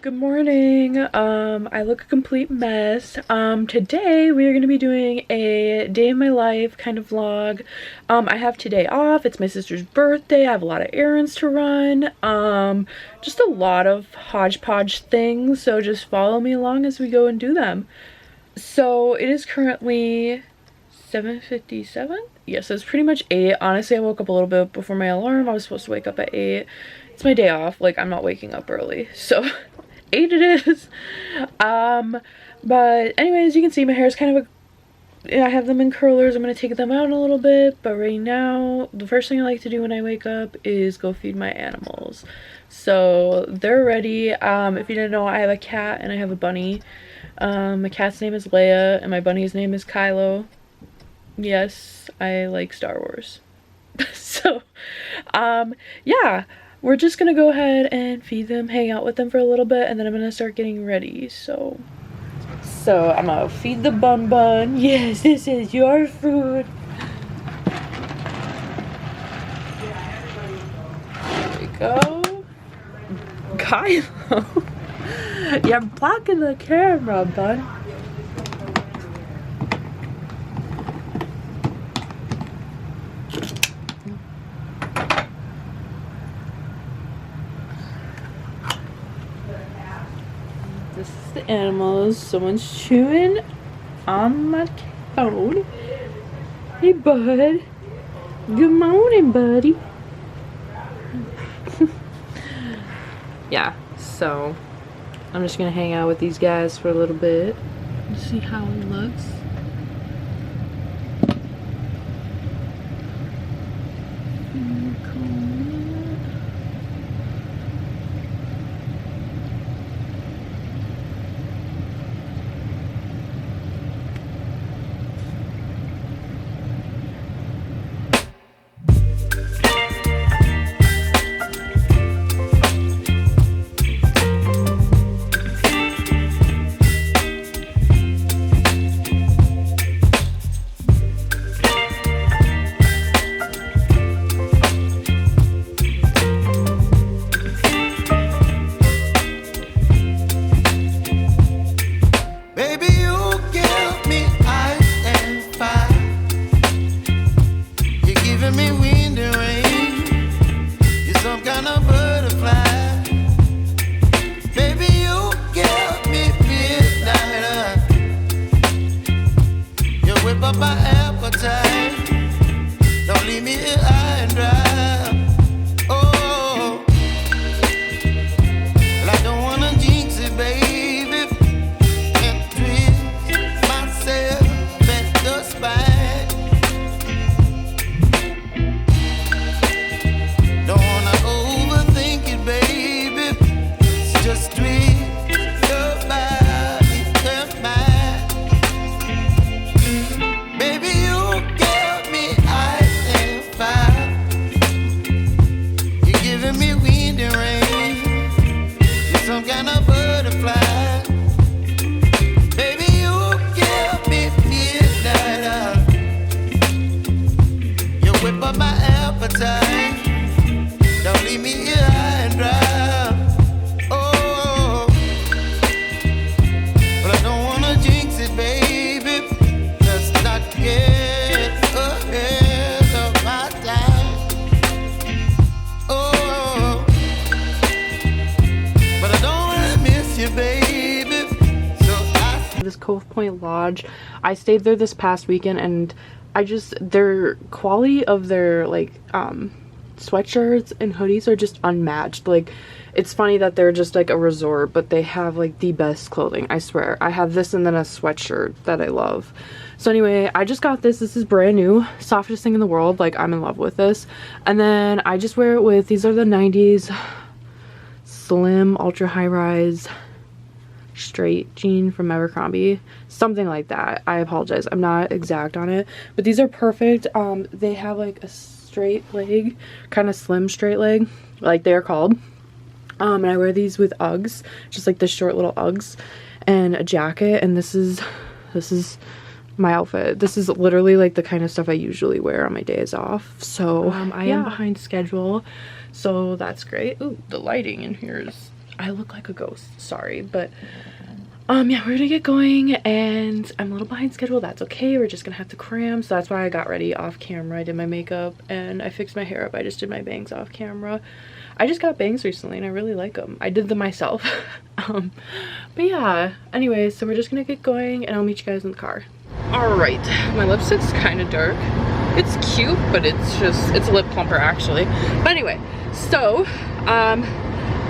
Good morning. I look a complete mess. Today we are going to be doing a day in my life kind of vlog. I have today off. It's my sister's birthday. I have a lot of errands to run. Just a lot of hodgepodge things. So just follow me along as we go and do them. So it is currently 7:57. Yes, it's pretty much 8. Honestly, I woke up a little bit before my alarm. I was supposed to wake up at 8. It's my day off. Like, I'm not waking up early. So 8 it is. But anyways, you can see my hair is kind of I have them in curlers. I'm going to take them out in a little bit, but right now the first thing I like to do when I wake up is go feed my animals. So they're ready. If you didn't know, I have a cat and I have a bunny. My cat's name is Leia and my bunny's name is Kylo. Yes, I like Star Wars. So yeah, we're just gonna go ahead and feed them, hang out with them for a little bit, and then I'm gonna start getting ready. So I'm gonna feed the bun. Yes, this is your food. There we go. Kylo. You're blocking the camera, bud. This is the animals. Someone's chewing on my cone. Hey, bud. Good morning, buddy. Yeah, so I'm just gonna hang out with these guys for a little bit and see how it looks. This Cove Point Lodge. I stayed there this past weekend and their quality of their sweatshirts and hoodies are just unmatched. Like, it's funny that they're just like a resort, but they have like the best clothing. I swear. I have this and then a sweatshirt that I love. So anyway, I just got this. This is brand new. Softest thing in the world. Like, I'm in love with this. And then I just wear it with, these are the 90s slim ultra high rise straight jean from Abercrombie, something like that. I apologize, I'm not exact on it, but these are perfect. They have like a straight leg, kind of slim straight leg, like they're called. And I wear these with Uggs, just like the short little Uggs and a jacket, and this is my outfit. This is literally like the kind of stuff I usually wear on my days off. So I am behind schedule, so that's great. Ooh, the lighting in here is I look like a ghost, sorry, but yeah, we're gonna get going, and I'm a little behind schedule. That's okay, we're just gonna have to cram. So that's why I got ready off camera. I did my makeup and I fixed my hair up. I just did my bangs off camera. I just got bangs recently and I really like them. I did them myself. But yeah, anyway, so we're just gonna get going and I'll meet you guys in the car. All right, my lipstick's kind of dark. It's cute, but it's a lip plumper actually. But anyway, so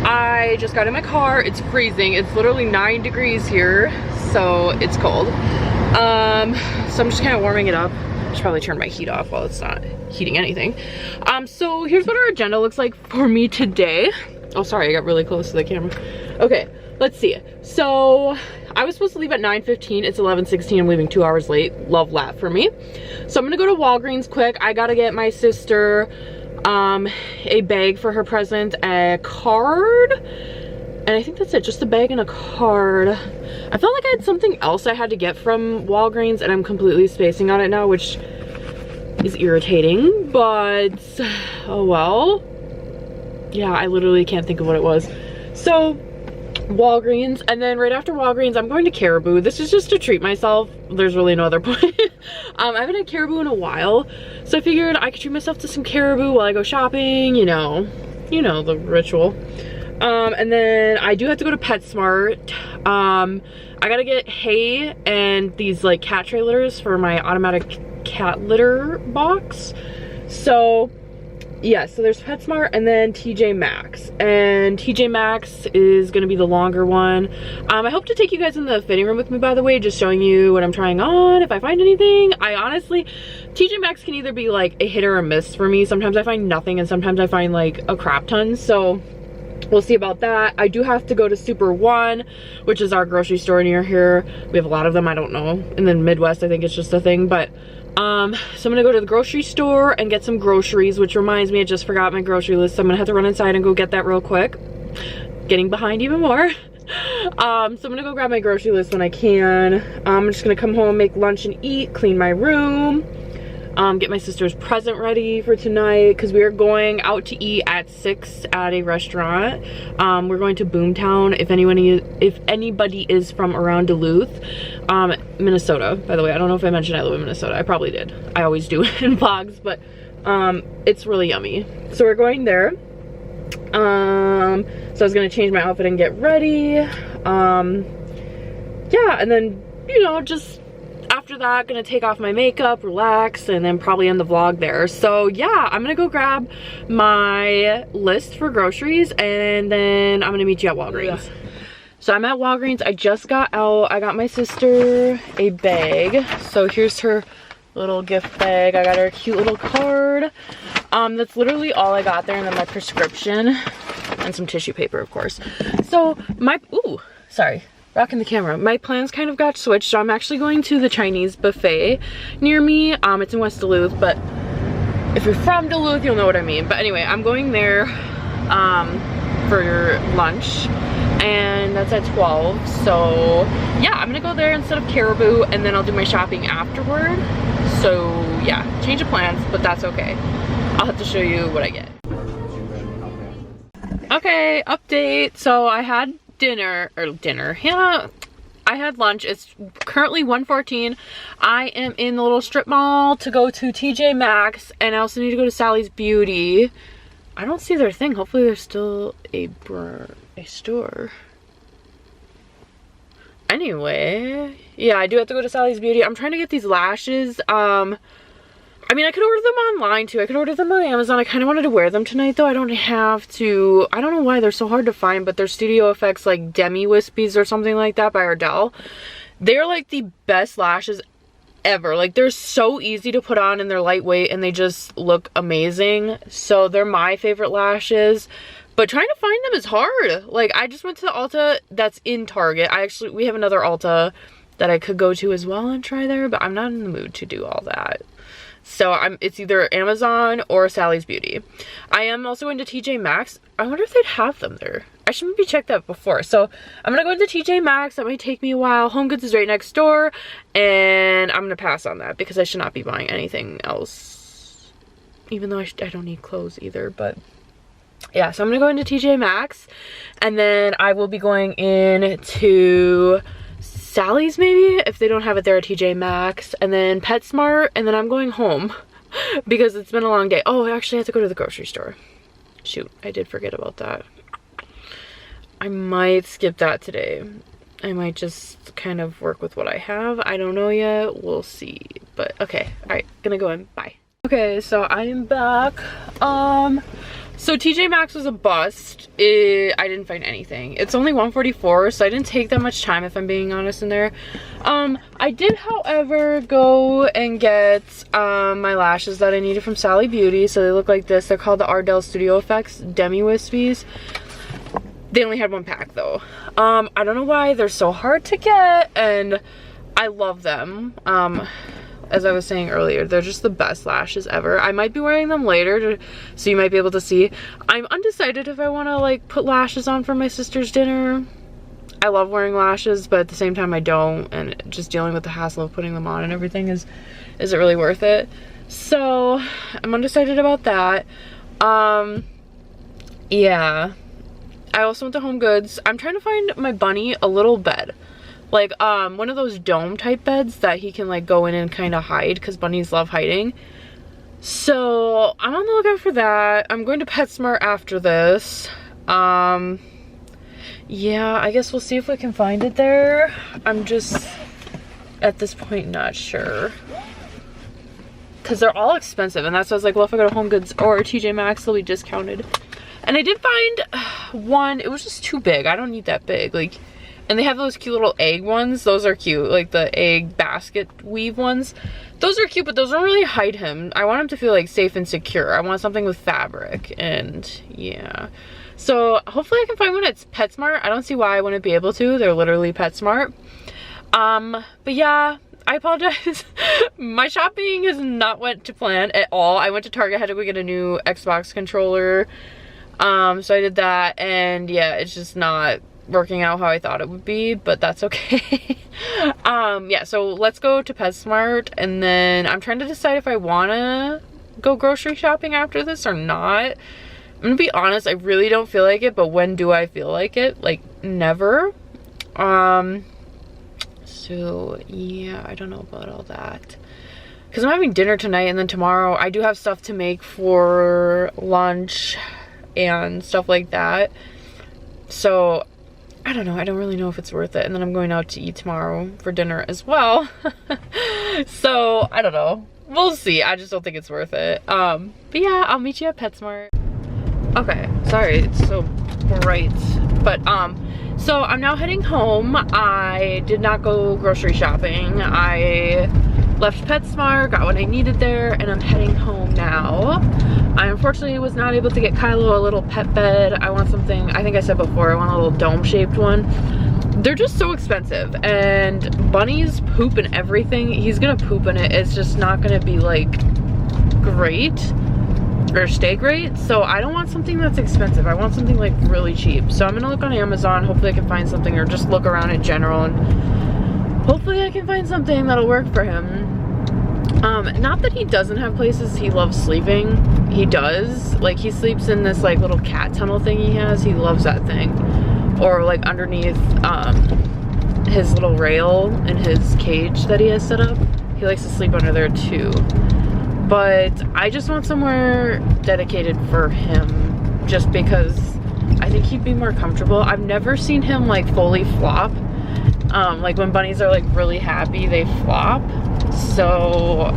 I just got in my car. It's freezing. It's literally 9 degrees here, so it's cold. So I'm just kind of warming it up. I should probably turn my heat off while it's not heating anything. So here's what our agenda looks like for me today. Oh, sorry, I got really close to the camera. Okay, let's see. So I was supposed to leave at 9:15. It's 11:16. I'm leaving 2 hours late. Love that for me. So I'm gonna go to Walgreens quick. I gotta get my sister a bag for her present, a card, and I think that's it. Just a bag and a card. I felt like I had something else I had to get from Walgreens and I'm completely spacing on it now, which is irritating, but oh well. Yeah, I literally can't think of what it was. So Walgreens, and then right after Walgreens I'm going to Caribou. This is just to treat myself. There's really no other point. I haven't had Caribou in a while, so I figured I could treat myself to some Caribou while I go shopping, you know the ritual. And then I do have to go to PetSmart. I gotta get hay and these like cat tray litters for my automatic cat litter box. So yeah, so there's PetSmart and then TJ Maxx, and TJ Maxx is gonna be the longer one. I hope to take you guys in the fitting room with me, by the way, just showing you what I'm trying on, if I find anything. I honestly, TJ Maxx can either be like a hit or a miss for me. Sometimes I find nothing and sometimes I find like a crap ton, so we'll see about that. I do have to go to Super One, which is our grocery store near here. We have a lot of them, I don't know. In the Midwest, I think it's just a thing, but so I'm gonna go to the grocery store and get some groceries, which reminds me, I just forgot my grocery list, so I'm gonna have to run inside and go get that real quick. Getting behind even more. So I'm gonna go grab my grocery list when I can. I'm just gonna come home, make lunch and eat, clean my room, get my sister's present ready for tonight, because we are going out to eat at 6 at a restaurant. We're going to Boomtown. If anybody is from around Duluth, Minnesota, by the way. I don't know if I mentioned I live in Minnesota. I probably did. I always do in vlogs, but it's really yummy. So we're going there. So I was gonna change my outfit and get ready. Yeah, and then, you know, just after that, gonna take off my makeup, relax, and then probably end the vlog there. So yeah, I'm gonna go grab my list for groceries, and then I'm gonna meet you at Walgreens. Yeah. So I'm at Walgreens. I just got out. I got my sister a bag. So here's her little gift bag. I got her a cute little card. That's literally all I got there, and then my prescription and some tissue paper, of course. So rocking the camera. My plans kind of got switched, so I'm actually going to the Chinese buffet near me. It's in West Duluth, but if you're from Duluth, you'll know what I mean. But anyway, I'm going there for lunch, and that's at 12. So yeah, I'm gonna go there instead of Caribou, and then I'll do my shopping afterward. So yeah, change of plans, but that's okay. I'll have to show you what I get. Okay, update. So I had dinner, yeah, I had lunch. It's currently 1:14. I am in the little strip mall to go to TJ Maxx, and I also need to go to Sally's Beauty. I don't see their thing. Hopefully there's still a store. Anyway, yeah, I do have to go to Sally's Beauty. I'm trying to get these lashes. I mean, I could order them online too. I could order them on Amazon. I kind of wanted to wear them tonight though. I don't have to. I don't know why they're so hard to find, but they're Studio Effects like Demi Wispies or something like that by Ardell. They're like the best lashes ever. Like, they're so easy to put on, and they're lightweight, and they just look amazing. So they're my favorite lashes. But trying to find them is hard. Like, I just went to the Ulta that's in Target. We have another Ulta that I could go to as well and try there, but I'm not in the mood to do all that. So it's either Amazon or Sally's Beauty. I am also into TJ Maxx. I wonder if they'd have them there. I should maybe check that before. So I'm gonna go into TJ Maxx. That might take me a while. Home Goods is right next door, and I'm gonna pass on that because I should not be buying anything else. Even though I don't need clothes either, but yeah, so I'm gonna go into TJ Maxx, and then I will be going in to Sally's maybe, if they don't have it there at TJ Maxx, and then PetSmart, and then I'm going home because it's been a long day. Oh, I actually have to go to the grocery store. Shoot, I did forget about that. I might skip that today. I might just kind of work with what I have. I don't know yet. We'll see. But okay. Alright. Gonna go in. Bye. Okay, so I am back. So TJ Maxx was a bust. I didn't find anything. It's only $144, so I didn't take that much time, if I'm being honest, in there. I did, however, go and get my lashes that I needed from Sally Beauty. So they look like this. They're called the Ardell Studio Effects Demi Wispies. They only had one pack though. I don't know why they're so hard to get, and I love them. As I was saying earlier, they're just the best lashes ever. I might be wearing them later, so you might be able to see. I'm undecided if I want to like put lashes on for my sister's dinner. I love wearing lashes, but at the same time I don't, and just dealing with the hassle of putting them on and everything is it really worth it? So I'm undecided about that. Yeah. I also went to Home Goods. I'm trying to find my bunny a little bed. Like, one of those dome type beds that he can like go in and kind of hide, because bunnies love hiding. So I'm on the lookout for that. I'm going to PetSmart after this. Yeah, I guess we'll see if we can find it there. I'm just, at this point, not sure. Because they're all expensive, and that's why I was like, well, if I go to Home Goods or TJ Maxx, they'll be discounted. And I did find one, it was just too big. I don't need that big. Like, and they have those cute little egg ones. Those are cute, like the egg basket weave ones. Those are cute, but those don't really hide him. I want him to feel like safe and secure. I want something with fabric, and yeah. So hopefully I can find one at PetSmart. I don't see why I wouldn't be able to. They're literally PetSmart. But yeah, I apologize. My shopping has not went to plan at all. I went to Target, had to go get a new Xbox controller. So I did that, and yeah, it's just not working out how I thought it would be, but that's okay. Yeah, so let's go to PetSmart, and then I'm trying to decide if I want to go grocery shopping after this or not. I'm gonna be honest, I really don't feel like it, but when do I feel like it? Like, never. So yeah, I don't know about all that, because I'm having dinner tonight, and then tomorrow I do have stuff to make for lunch and stuff like that. So I don't know, I don't really know if it's worth it. And then I'm going out to eat tomorrow for dinner as well. So I don't know, we'll see. I just don't think it's worth it. But yeah, I'll meet you at PetSmart. Okay, sorry it's so bright, but so I'm now heading home. I did not go grocery shopping. I left PetSmart, got what I needed there, and I'm heading home now. I unfortunately was not able to get Kylo a little pet bed. I want something, I think I said before, I want a little dome-shaped one. They're just so expensive, and bunnies poop in everything. He's gonna poop in it. It's just not gonna be like great or stay great. So I don't want something that's expensive. I want something like really cheap. So I'm gonna look on Amazon. Hopefully I can find something, or just look around in general, and hopefully I can find something that'll work for him. Not that he doesn't have places he loves sleeping. He does. Like, he sleeps in this like little cat tunnel thing he has. He loves that thing. Or like underneath his little rail in his cage that he has set up. He likes to sleep under there too. But I just want somewhere dedicated for him, just because I think he'd be more comfortable. I've never seen him like fully flop. Like when bunnies are like really happy, they flop. So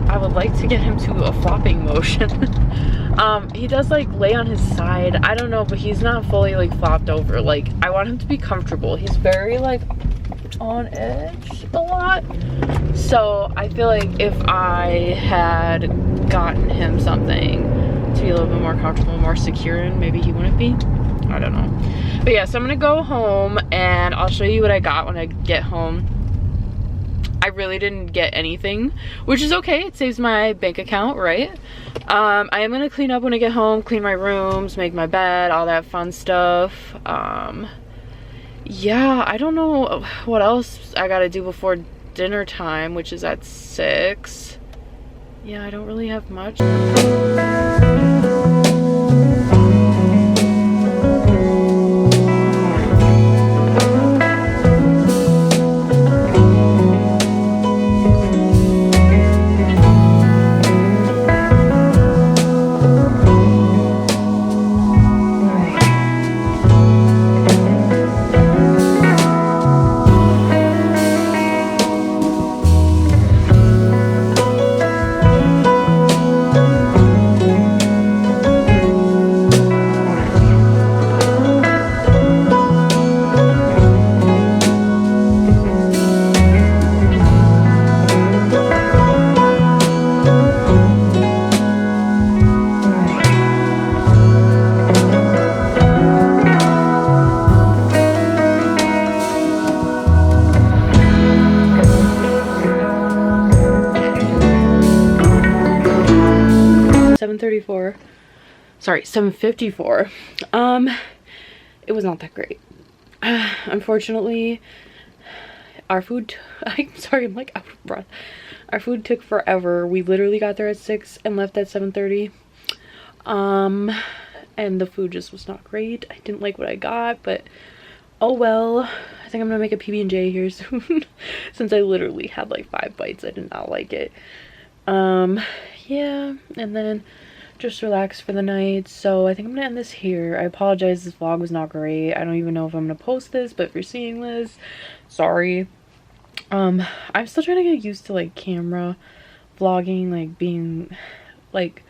I would like to get him to a flopping motion. He does like lay on his side. I don't know, but he's not fully like flopped over. Like, I want him to be comfortable. He's very like on edge a lot. So I feel like if I had gotten him something to be a little bit more comfortable, more secure, and maybe he wouldn't be. I don't know. But yeah, so I'm gonna go home and I'll show you what I got when I get home. I really didn't get anything, which is okay. It saves my bank account, right? I am gonna clean up when I get home, clean my rooms, make my bed, all that fun stuff. Yeah, I don't know what else I gotta do before dinner time, which is at 6. Yeah, I don't really have much. sorry, 7:54. It was not that great. Unfortunately, our food, I'm sorry, I'm like out of breath. Our food took forever. We literally got there at 6 and left at 7:30. And the food just was not great. I didn't like what I got, but oh well. I think I'm gonna make a PB&J here soon since I literally had like 5 bites. I did not like it. Yeah, and then just relax for the night. So I think I'm gonna end this here. I apologize, this vlog was not great. I don't even know if I'm gonna post this, but if you're seeing this, sorry. I'm still trying to get used to like camera vlogging, like being like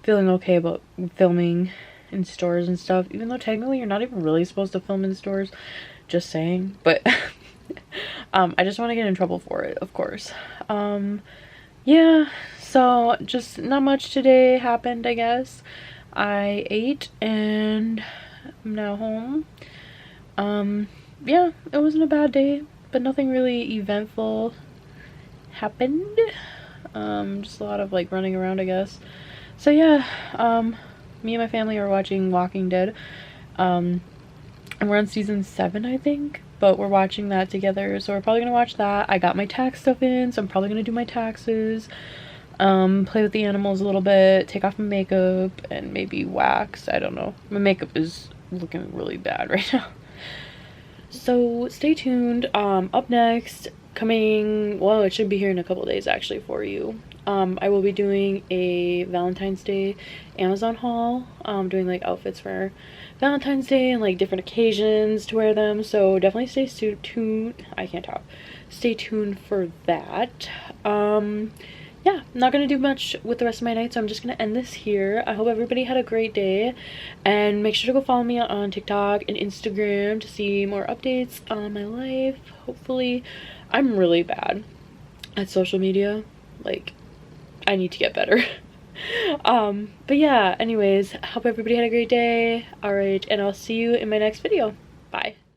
feeling okay about filming in stores and stuff, even though technically you're not even really supposed to film in stores, just saying. But I just want to get in trouble for it, of course. Yeah, so just not much today happened, I guess. I ate and I'm now home. Yeah, it wasn't a bad day, but nothing really eventful happened. Just a lot of like running around, I guess. So yeah, me and my family are watching Walking Dead. And we're on season 7, I think, but we're watching that together, so we're probably gonna watch that. I got my tax stuff in, so I'm probably gonna do my taxes, play with the animals a little bit, take off my makeup, and maybe wax. I don't know. My makeup is looking really bad right now. So stay tuned. Up next, coming, well, it should be here in a couple days actually for you. I will be doing a Valentine's Day Amazon haul, doing like outfits for Valentine's Day and like different occasions to wear them, so definitely stay tuned. I can't talk. Stay tuned for that. Yeah, I'm not gonna do much with the rest of my night, so I'm just gonna end this here. I hope everybody had a great day, and make sure to go follow me on TikTok and Instagram to see more updates on my life. Hopefully, I'm really bad at social media. Like, I need to get better. But yeah, anyways, hope everybody had a great day. All right, and I'll see you in my next video. Bye.